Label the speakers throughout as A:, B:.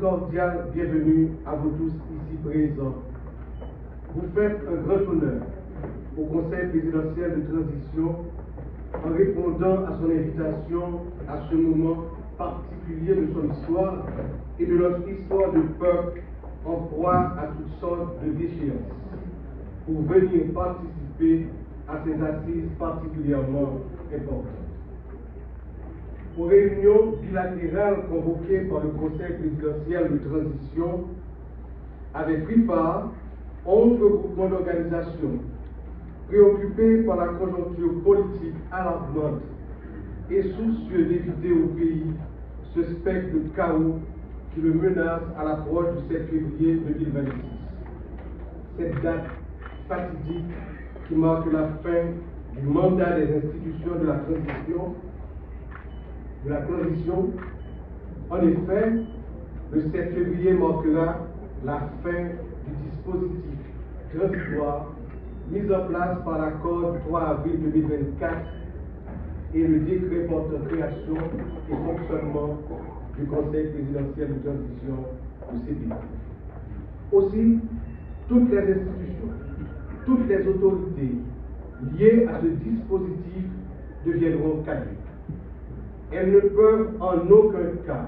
A: cordiale bienvenue à vous tous ici présents. Vous faites un grand honneur au Conseil présidentiel de transition en répondant à son invitation à ce moment particulier de son histoire et de notre histoire de peuple en proie à toutes sortes de déchéances, pour venir participer à ces assises particulièrement importantes. Aux réunions bilatérales convoquées par le Conseil présidentiel de transition avaient pris part 11 groupements d'organisations préoccupés par la conjoncture politique alarmante et soucieux d'éviter au pays ce spectre de chaos qui le menace à l'approche du 7 février 2026. Cette date fatidique qui marque la fin du mandat des institutions de la transition. En effet, le 7 février marquera la fin du dispositif transitoire mis en place par l'accord du 3 avril 2024 et le décret portant création et fonctionnement du Conseil présidentiel de transition du CPI. Aussi, toutes les institutions, toutes les autorités liées à ce dispositif deviendront caduques. Elles ne peuvent en aucun cas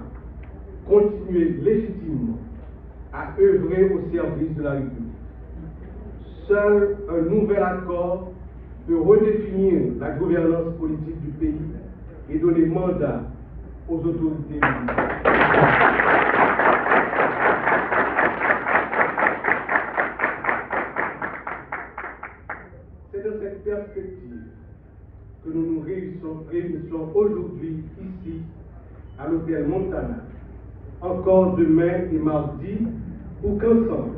A: continuer légitimement à œuvrer au service de la République. Seul un nouvel accord peut redéfinir la gouvernance politique du pays et donner mandat aux autorités publiques. C'est dans cette perspective que nous nous réunissons aujourd'hui ici à l'hôtel Montana, encore demain et mardi, pour qu'ensemble,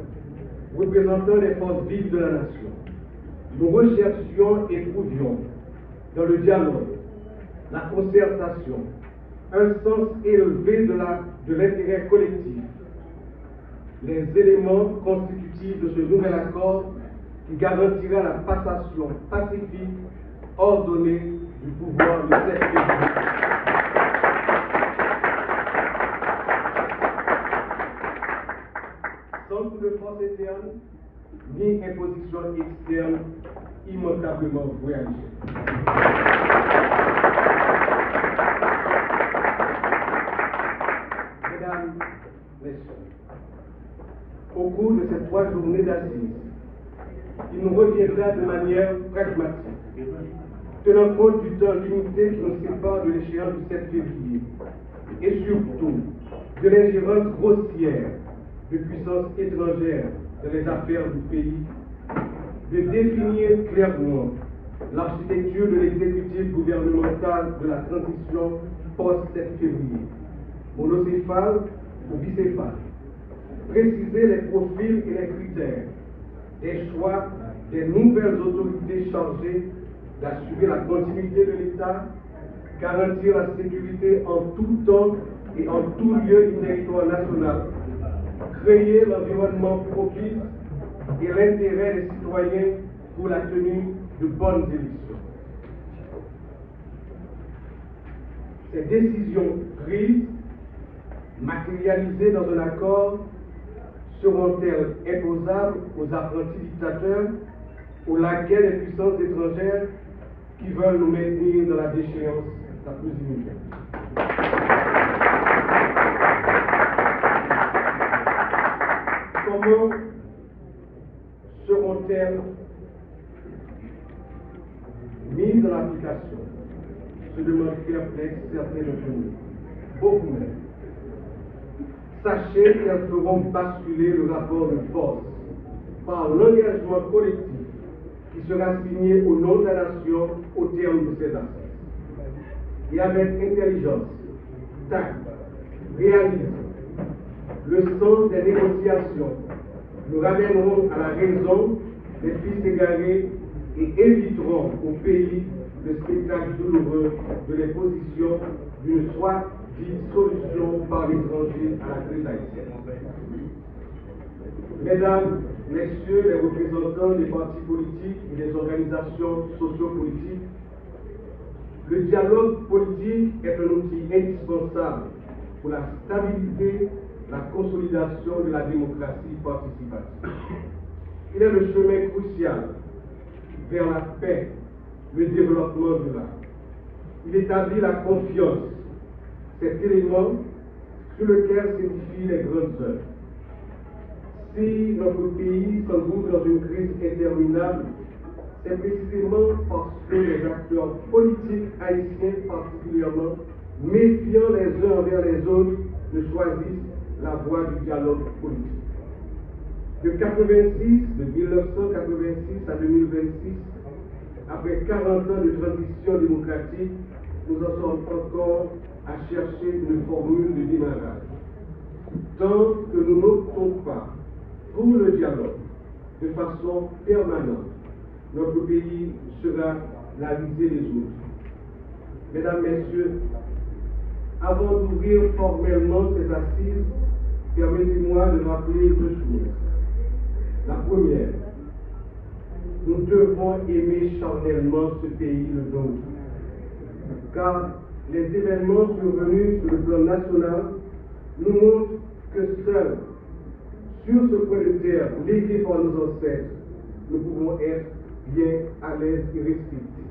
A: représentants des forces vives de la nation, nous recherchions et trouvions dans le dialogue, la concertation, un sens élevé de l'intérêt collectif, les éléments constitutifs de ce nouvel accord qui garantira la passation pacifique ordonnée du pouvoir du 7 février. Sans coup de force interne, ni imposition externe immanquablement vouée à l'échec. Mesdames, Messieurs, au cours de ces 3 journées d'assises, il nous reviendra de manière pragmatique, tenant compte du temps limité qui nous sépare de l'échéance du 7 février, et surtout de l'ingérence grossière de puissances étrangères dans les affaires du pays, de définir clairement l'architecture de l'exécutif gouvernemental de la transition post-7 février, monocéphale ou bicéphale, préciser les profils et les critères des choix des nouvelles autorités chargées d'assurer la continuité de l'État, garantir la sécurité en tout temps et en tout lieu du territoire national, créer l'environnement propice et l'intérêt des citoyens pour la tenue de bonnes élections. Ces décisions prises, matérialisées dans un accord, seront-elles imposables aux apprentis dictateurs, aux laquais des puissances étrangères qui veulent nous maintenir dans la déchéance la plus immédiate? Comment seront-elles mises en application? Se demandent perplexes certains d'entre nous, beaucoup même. Sachez qu'elles feront basculer le rapport de force par l'engagement collectif qui sera signé au nom de la nation au terme de ces assises. Et avec intelligence, tact, réalisme, le sens des négociations, nous ramènerons à la raison les fils égarés et éviterons au pays le spectacle douloureux de l'imposition d'une soi-dite solution par l'étranger à la crise haïtienne. Mesdames, Messieurs les représentants des partis politiques et des organisations sociopolitiques, le dialogue politique est un outil indispensable pour la stabilité la consolidation de la démocratie participative. Il est le chemin crucial vers la paix, le développement durable. Il établit la confiance, cet élément sur lequel s'édifient les grandes œuvres. Si notre pays s'engouffre dans une crise interminable, c'est précisément parce que les acteurs politiques haïtiens particulièrement, méfiant les uns envers les autres, ne choisissent la voie du dialogue politique. De 1986 à 2026, après 40 ans de transition démocratique, nous en sommes encore à chercher une formule de démarrage. Tant que nous n'optons pas pour le dialogue de façon permanente, notre pays sera la risée des autres. Mesdames, Messieurs, avant d'ouvrir formellement ces assises, permettez-moi de rappeler deux choses. La première, nous devons aimer charnellement ce pays, le nôtre, car les événements survenus sur le plan national nous montrent que seuls, sur ce point de terre légué par nos ancêtres, nous pouvons être bien à l'aise et respectés.